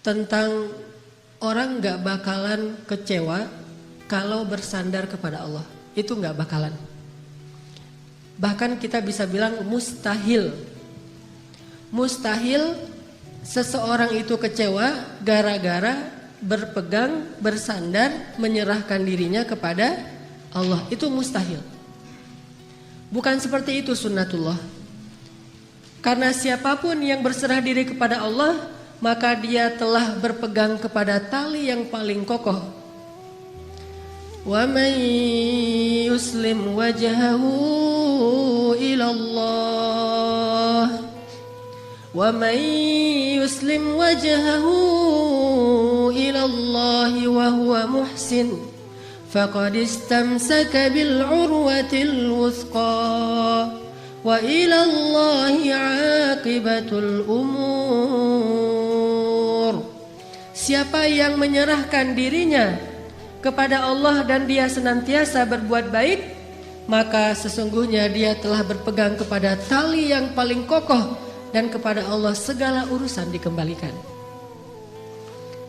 tentang orang gak bakalan kecewa kalau bersandar kepada Allah. Itu gak bakalan. Bahkan kita bisa bilang mustahil. Mustahil seseorang itu kecewa gara-gara berpegang, bersandar, menyerahkan dirinya kepada Allah. Itu mustahil. Bukan seperti itu sunnatullah. Karena siapapun yang berserah diri kepada Allah, maka dia telah berpegang kepada tali yang paling kokoh. Wa man yuslim wajhahu ila Allah wa man yuslim wajhahu ila Allah wa huwa muhsin faqad istamsaka bil urwatil wuthqa wa ila Allahi aqibatul umur. Siapa yang menyerahkan dirinya kepada Allah dan dia senantiasa berbuat baik, maka sesungguhnya dia telah berpegang kepada tali yang paling kokoh dan kepada Allah segala urusan dikembalikan.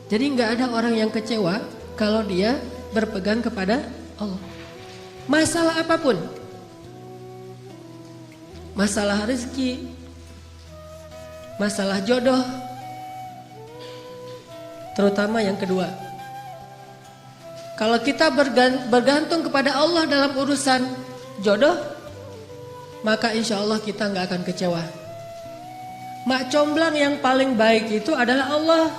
Jadi nggak ada orang yang kecewa kalau dia berpegang kepada Allah. Masalah apapun. Masalah rezeki, masalah jodoh, terutama yang kedua. Kalau kita bergantung kepada Allah dalam urusan jodoh, maka insya Allah kita nggak akan kecewa. Mak comblang yang paling baik itu adalah Allah.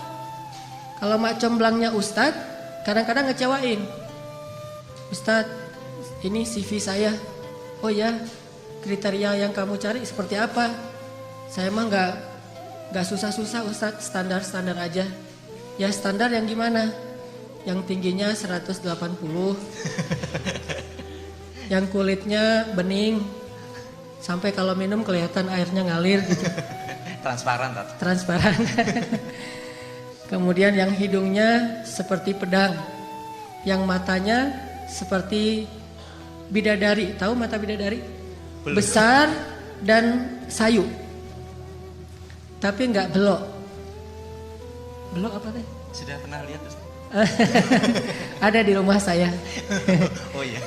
Kalau mak comblangnya ustadz, kadang-kadang ngecewain. Ustadz, ini CV saya. Oh ya, kriteria yang kamu cari seperti apa? Saya mah nggak susah-susah ustadz, standar-standar aja. Ya standar yang gimana? Yang tingginya 180, yang kulitnya bening, sampai kalau minum kelihatan airnya ngalir gitu. Transparan. Kemudian yang hidungnya seperti pedang, yang matanya seperti bidadari. Tahu mata bidadari? Belum. Besar dan sayu, tapi nggak belok. Belok apa teh? Sudah pernah lihat Ustaz? Ada di rumah saya. Oh iya.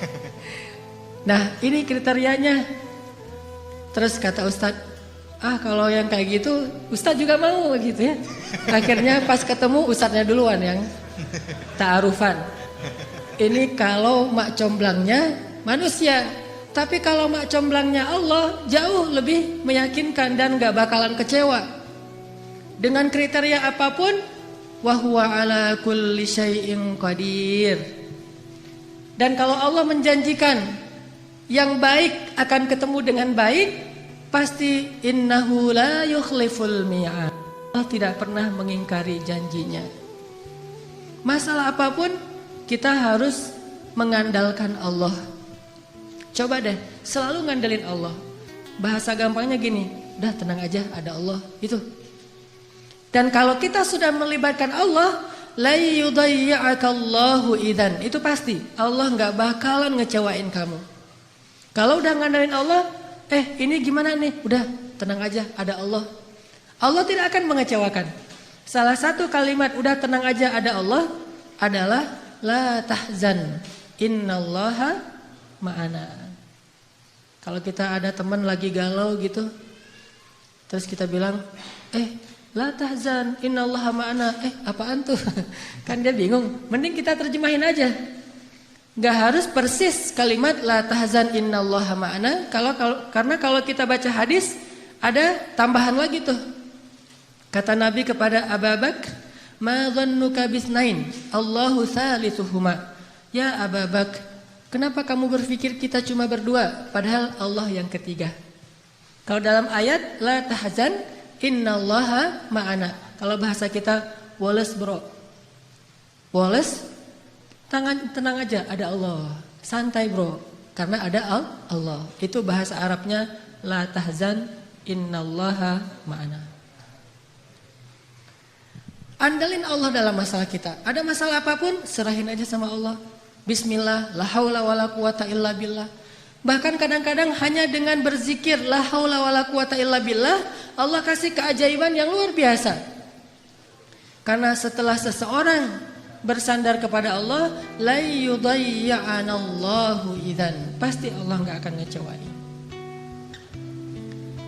Nah ini kriterianya. Terus kata Ustadz, kalau yang kayak gitu Ustadz juga mau gitu ya. Akhirnya pas ketemu Ustadznya duluan yang ta'arufan. Ini kalau mak comblangnya manusia. Tapi kalau mak comblangnya Allah jauh lebih meyakinkan dan gak bakalan kecewa. Dengan kriteria apapun, wa huwa ala kulli syai'in qadir. Dan kalau Allah menjanjikan yang baik akan ketemu dengan baik, pasti innahu la yukhliful mi'ad. Allah tidak pernah mengingkari janjinya. Masalah apapun kita harus mengandalkan Allah. Coba deh selalu ngandelin Allah. Bahasa gampangnya gini, udah tenang aja ada Allah, itu. Dan kalau kita sudah melibatkan Allah, la yudayya'akallahu idzan. Itu pasti Allah nggak bakalan ngecewain kamu. Kalau udah ngandelin Allah, ini gimana nih? Udah tenang aja, ada Allah. Allah tidak akan mengecewakan. Salah satu kalimat udah tenang aja ada Allah adalah la tahzan, innallaha ma'ana. Kalau kita ada teman lagi galau gitu, terus kita bilang, la tahzan innallaha ma'ana. Apaan tuh? Kan dia bingung. Mending kita terjemahin aja. Gak harus persis kalimat la tahzan innallaha ma'ana. Karena kalau kita baca hadis ada tambahan lagi tuh. Kata Nabi kepada Abu Bakar, ma dhannuka bisnain Allahu thalithuhuma. Ya Abu Bakar, kenapa kamu berpikir kita cuma berdua padahal Allah yang ketiga? Kalau dalam ayat la tahzan innallaha ma'ana. Kalau bahasa kita woles bro. Woles, tenang aja ada Allah. Santai bro, karena ada Allah. Itu bahasa Arabnya la tahzan innallaha ma'ana. Andalin Allah dalam masalah kita. Ada masalah apapun, serahin aja sama Allah. Bismillah, la haula wala quwata illa billah. Bahkan kadang-kadang hanya dengan berzikir la haula wala quwata illa billah, Allah kasih keajaiban yang luar biasa. Karena setelah seseorang bersandar kepada Allah, la yudayya'anallahu idzan. Pasti Allah enggak akan ngecewain.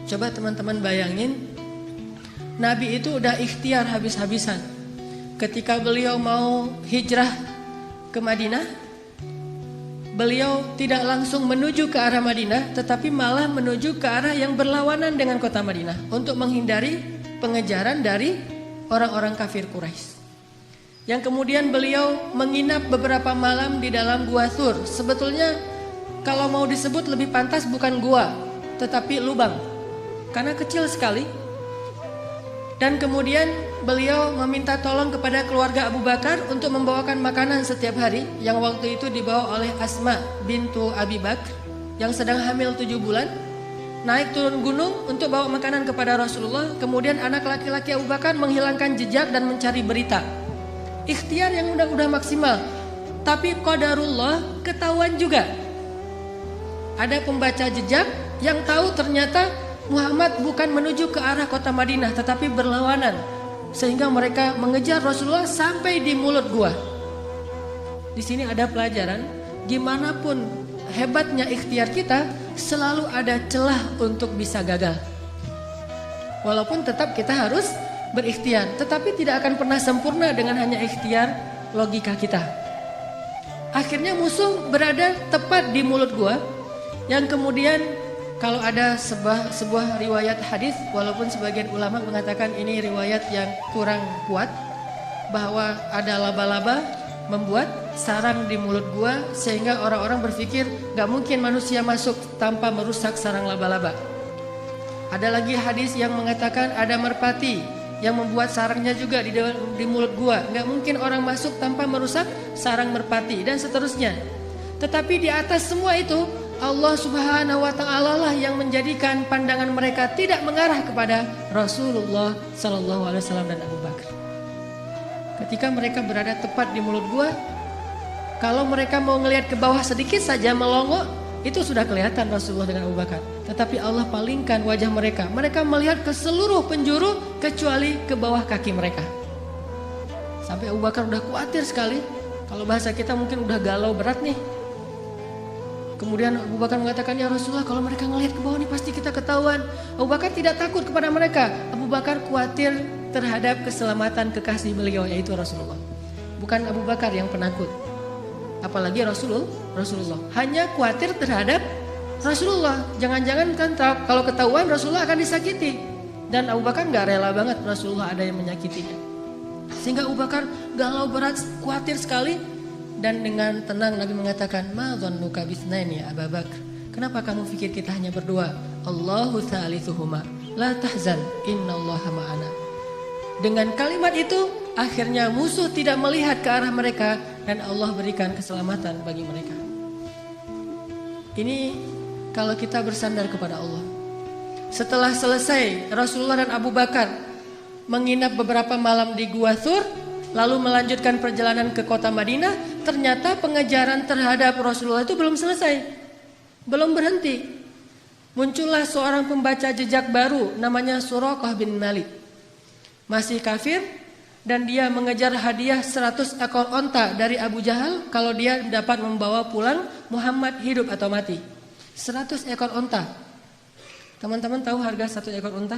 Coba teman-teman bayangin, Nabi itu udah ikhtiar habis-habisan. Ketika beliau mau hijrah ke Madinah, beliau tidak langsung menuju ke arah Madinah, tetapi malah menuju ke arah yang berlawanan dengan kota Madinah untuk menghindari pengejaran dari orang-orang kafir Quraisy. Yang kemudian beliau menginap beberapa malam di dalam gua Thur. Sebetulnya kalau mau disebut lebih pantas bukan gua, tetapi lubang, karena kecil sekali. Dan kemudian beliau meminta tolong kepada keluarga Abu Bakar untuk membawakan makanan setiap hari, yang waktu itu dibawa oleh Asma bintu Abi Bakr yang sedang hamil 7 bulan. Naik turun gunung untuk bawa makanan kepada Rasulullah. Kemudian anak laki-laki Abu Bakar menghilangkan jejak dan mencari berita. Ikhtiar yang udah maksimal. Tapi qadarullah ketahuan juga. Ada pembaca jejak yang tahu ternyata Muhammad bukan menuju ke arah kota Madinah, tetapi berlawanan. Sehingga mereka mengejar Rasulullah sampai di mulut gua. Di sini ada pelajaran, gimana pun hebatnya ikhtiar kita, selalu ada celah untuk bisa gagal. Walaupun tetap kita harus berikhtiar, tetapi tidak akan pernah sempurna dengan hanya ikhtiar logika kita. Akhirnya musuh berada tepat di mulut gua, yang kemudian kalau ada sebuah riwayat hadis, walaupun sebagian ulama mengatakan ini riwayat yang kurang kuat, bahwa ada laba-laba membuat sarang di mulut gua, sehingga orang-orang berpikir gak mungkin manusia masuk tanpa merusak sarang laba-laba. Ada lagi hadis yang mengatakan ada merpati yang membuat sarangnya juga di mulut gua, gak mungkin orang masuk tanpa merusak sarang merpati, dan seterusnya. Tetapi di atas semua itu, Allah Subhanahu wa Ta'ala lah yang menjadikan pandangan mereka tidak mengarah kepada Rasulullah Sallallahu Alaihi Wasallam dan Abu Bakar. Ketika mereka berada tepat di mulut gua, kalau mereka mau ngelihat ke bawah sedikit saja melongo, itu sudah kelihatan Rasulullah dengan Abu Bakar. Tetapi Allah palingkan wajah mereka. Mereka melihat ke seluruh penjuru kecuali ke bawah kaki mereka. Sampai Abu Bakar udah khawatir sekali. Kalau bahasa kita mungkin udah galau berat nih. Kemudian Abu Bakar mengatakan, ya Rasulullah, kalau mereka ngelihat ke bawah ini pasti kita ketahuan. Abu Bakar tidak takut kepada mereka. Abu Bakar khawatir terhadap keselamatan kekasih beliau, yaitu Rasulullah. Bukan Abu Bakar yang penakut, apalagi Rasulullah. Hanya khawatir terhadap Rasulullah. Jangan-jangan kan kalau ketahuan Rasulullah akan disakiti. Dan Abu Bakar gak rela banget Rasulullah ada yang menyakitinya. Sehingga Abu Bakar galau berat, khawatir sekali. Dan dengan tenang Nabi mengatakan, ma dhannuka bitsnaini ya Abu Bakar. Kenapa kamu pikir kita hanya berdua? Allahu tsalitsuhuma, la tahzan, innallaha ma'ana. Dengan kalimat itu, akhirnya musuh tidak melihat ke arah mereka dan Allah berikan keselamatan bagi mereka. Ini kalau kita bersandar kepada Allah. Setelah selesai Rasulullah dan Abu Bakar menginap beberapa malam di Gua Thur, lalu melanjutkan perjalanan ke kota Madinah, ternyata pengejaran terhadap Rasulullah itu belum selesai. Belum berhenti. Muncullah seorang pembaca jejak baru namanya Suraqah bin Malik. Masih kafir dan dia mengejar hadiah 100 ekor onta dari Abu Jahal kalau dia dapat membawa pulang Muhammad hidup atau mati. 100 ekor onta. Teman-teman tahu harga 1 ekor onta?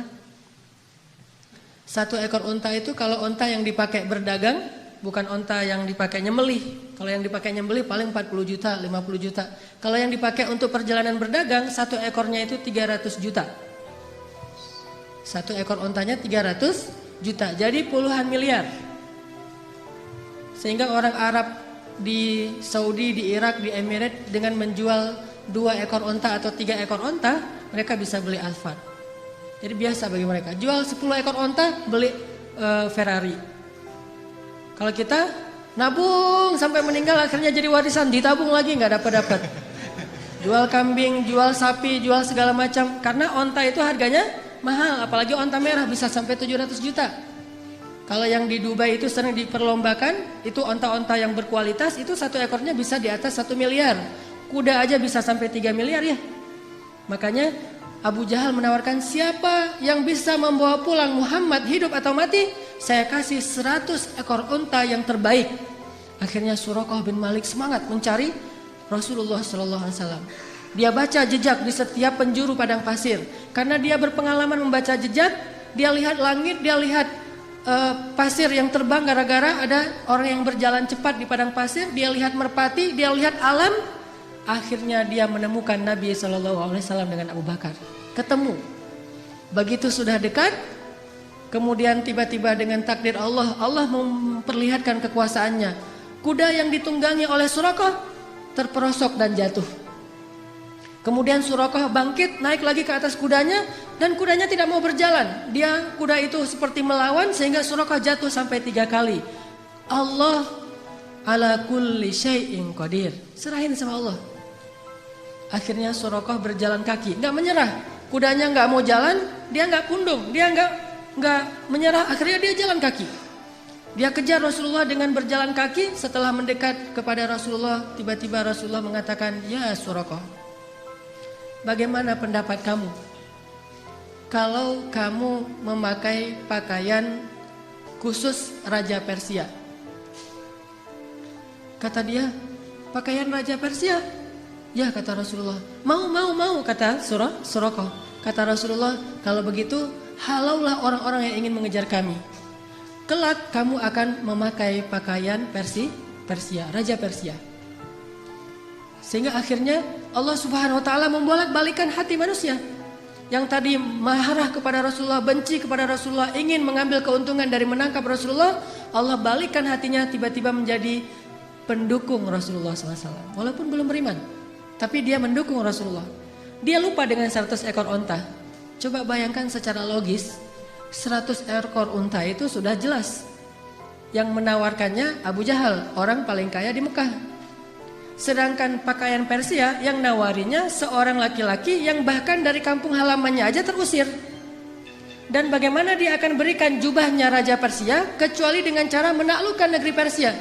1 ekor onta itu kalau onta yang dipakai berdagang, bukan onta yang dipakai nyembelih. Kalau yang dipakai nyembelih paling 40 juta, 50 juta. Kalau yang dipakai untuk perjalanan berdagang, 1 ekornya itu 300 juta. 1 ekor ontanya 300 juta, jadi puluhan miliar. Sehingga orang Arab di Saudi, di Irak, di Emirat dengan menjual 2 ekor onta atau 3 ekor onta, mereka bisa beli Alphard. Jadi biasa bagi mereka. Jual 10 ekor onta, beli Ferrari. Kalau kita nabung sampai meninggal, akhirnya jadi warisan, ditabung lagi nggak dapat. Jual kambing, jual sapi, jual segala macam. Karena onta itu harganya mahal, apalagi onta merah bisa sampai 700 juta. Kalau yang di Dubai itu sering diperlombakan, itu onta-onta yang berkualitas, itu 1 ekornya bisa di atas 1 miliar. Kuda aja bisa sampai 3 miliar ya. Makanya Abu Jahal menawarkan, siapa yang bisa membawa pulang Muhammad hidup atau mati, saya kasih 100 ekor unta yang terbaik. Akhirnya Suraqah bin Malik semangat mencari Rasulullah SAW. Dia baca jejak di setiap penjuru padang pasir. Karena dia berpengalaman membaca jejak, dia lihat langit, dia lihat pasir yang terbang gara-gara ada orang yang berjalan cepat di padang pasir. Dia lihat merpati, dia lihat alam. Akhirnya dia menemukan Nabi SAW dengan Abu Bakar. Ketemu. Begitu sudah dekat, kemudian tiba-tiba dengan takdir Allah, Allah memperlihatkan kekuasaannya. Kuda yang ditunggangi oleh Suraqah terperosok dan jatuh. Kemudian Suraqah bangkit, naik lagi ke atas kudanya, dan kudanya tidak mau berjalan. Kuda itu seperti melawan sehingga Suraqah jatuh sampai 3 kali. Allah ala kulli syai'in qadir. Serahin sama Allah. Akhirnya Suraqah berjalan kaki, nggak menyerah. Kudanya nggak mau jalan, dia nggak pundung, dia nggak menyerah. Akhirnya dia jalan kaki. Dia kejar Rasulullah dengan berjalan kaki. Setelah mendekat kepada Rasulullah, tiba-tiba Rasulullah mengatakan, "Ya Suraqah, bagaimana pendapat kamu kalau kamu memakai pakaian khusus Raja Persia?" Kata dia, "Pakaian Raja Persia?" "Ya," kata Rasulullah. Mau, kata Suraqah. Kata Rasulullah, "Kalau begitu, halaulah orang-orang yang ingin mengejar kami. Kelak kamu akan memakai pakaian Persia, Raja Persia." Sehingga akhirnya Allah Subhanahu wa taala membolak-balikan hati manusia. Yang tadi marah kepada Rasulullah, benci kepada Rasulullah, ingin mengambil keuntungan dari menangkap Rasulullah, Allah balikkan hatinya tiba-tiba menjadi pendukung Rasulullah SAW. Walaupun belum beriman, tapi dia mendukung Rasulullah. Dia lupa dengan 100 ekor unta. Coba bayangkan secara logis, 100 ekor unta itu sudah jelas. Yang menawarkannya Abu Jahal, orang paling kaya di Mekah. Sedangkan pakaian Persia yang nawarinya seorang laki-laki yang bahkan dari kampung halamannya aja terusir. Dan bagaimana dia akan berikan jubahnya Raja Persia kecuali dengan cara menaklukkan negeri Persia.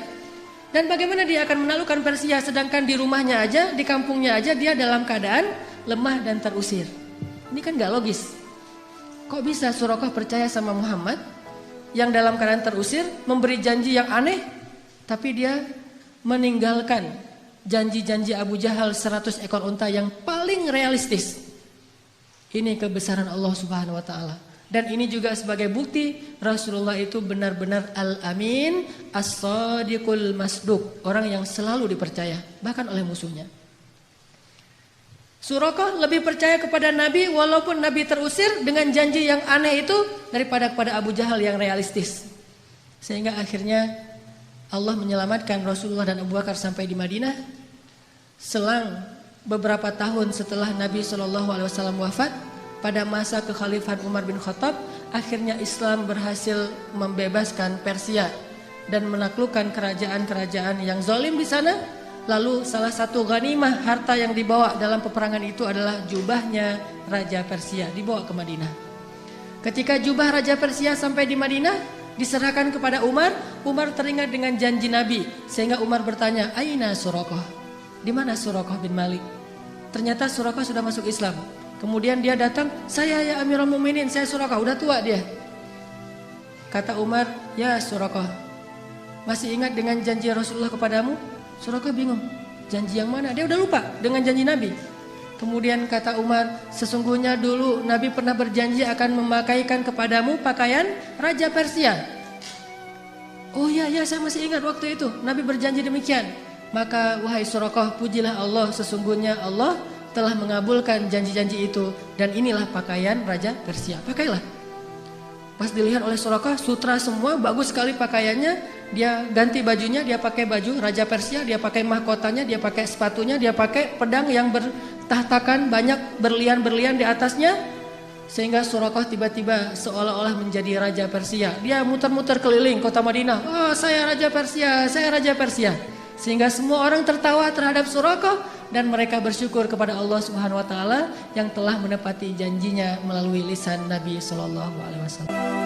Dan bagaimana dia akan menaklukkan Persia sedangkan di rumahnya aja, di kampungnya aja dia dalam keadaan lemah dan terusir. Ini kan gak logis. Kok bisa Suraqah percaya sama Muhammad yang dalam keadaan terusir, memberi janji yang aneh, tapi dia meninggalkan janji-janji Abu Jahal 100 ekor unta yang paling realistis. Ini kebesaran Allah Subhanahu wa taala. Dan ini juga sebagai bukti Rasulullah itu benar-benar al-amin, as-sadiqul masduq, orang yang selalu dipercaya bahkan oleh musuhnya. Suraqah lebih percaya kepada Nabi walaupun Nabi terusir dengan janji yang aneh itu daripada kepada Abu Jahal yang realistis. Sehingga akhirnya Allah menyelamatkan Rasulullah dan Abu Bakar sampai di Madinah. Selang beberapa tahun setelah Nabi SAW wafat, pada masa kekhalifahan Umar bin Khattab, akhirnya Islam berhasil membebaskan Persia dan menaklukkan kerajaan-kerajaan yang zalim di sana. Lalu salah satu ghanimah harta yang dibawa dalam peperangan itu adalah jubahnya Raja Persia, dibawa ke Madinah. Ketika jubah Raja Persia sampai di Madinah, diserahkan kepada Umar. Umar teringat dengan janji Nabi, sehingga Umar bertanya, "Aina Suraqah?" Di mana Suraqah bin Malik? Ternyata Suraqah sudah masuk Islam. Kemudian dia datang, "Saya ya Amirul Mukminin, saya Suraqah, udah tua dia." Kata Umar, "Ya Suraqah, masih ingat dengan janji Rasulullah kepadamu?" Suraqah bingung, janji yang mana? Dia udah lupa dengan janji Nabi. Kemudian kata Umar, "Sesungguhnya dulu Nabi pernah berjanji akan memakaikan kepadamu pakaian Raja Persia." "Oh ya, saya masih ingat waktu itu Nabi berjanji demikian." Maka wahai Suraqah, pujilah Allah, sesungguhnya Allah telah mengabulkan janji-janji itu, dan inilah pakaian Raja Persia, pakailah. Pas dilihat oleh Suraqah, sutra semua, bagus sekali pakaiannya. Dia ganti bajunya, dia pakai baju Raja Persia, dia pakai mahkotanya, dia pakai sepatunya, dia pakai pedang yang bertahtakan banyak berlian-berlian di atasnya. Sehingga Suraqah tiba-tiba seolah-olah menjadi Raja Persia. Dia muter-muter keliling kota Madinah. "Oh, saya Raja Persia, saya Raja Persia." Sehingga semua orang tertawa terhadap Suraqah dan mereka bersyukur kepada Allah Subhanahu wa taala yang telah menepati janjinya melalui lisan Nabi sallallahu alaihi wasallam.